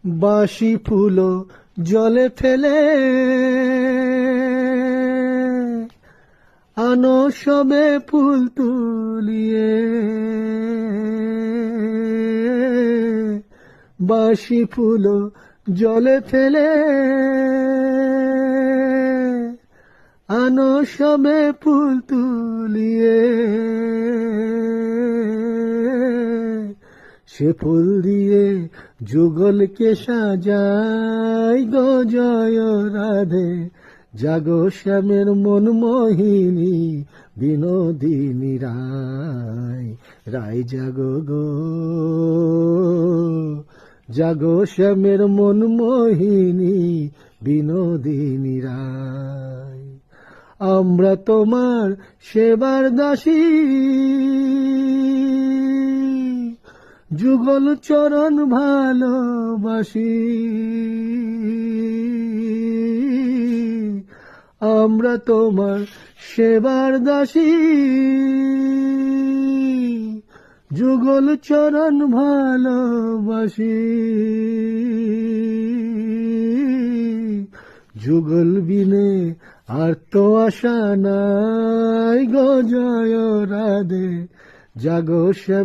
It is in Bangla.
বাসি ফুলো জলে ফেলে আনো সবে ফুল তুলিয়ে, বাসি ফুলো জলে ফেলে আনো সবে ফুল তুলিয়ে, সে ফুল দিয়ে যুগলকে সাজাই গো জয় রাধে, জাগো শ্যামের মন মোহিনী বিনোদিনী রায়, রায় জাগো গো, জাগো শ্যামের মন মোহিনী বিনোদিনী রায়। আমরা তোমার সেবার দাসী, যুগল চরণ ভালোবাসি, আমরা তোমার সেবার দাসী, যুগল চরণ ভালোবাসি, যুগল বিনে আর তো আশা নাই গো জয় রাধে, জাগো শ্যাম।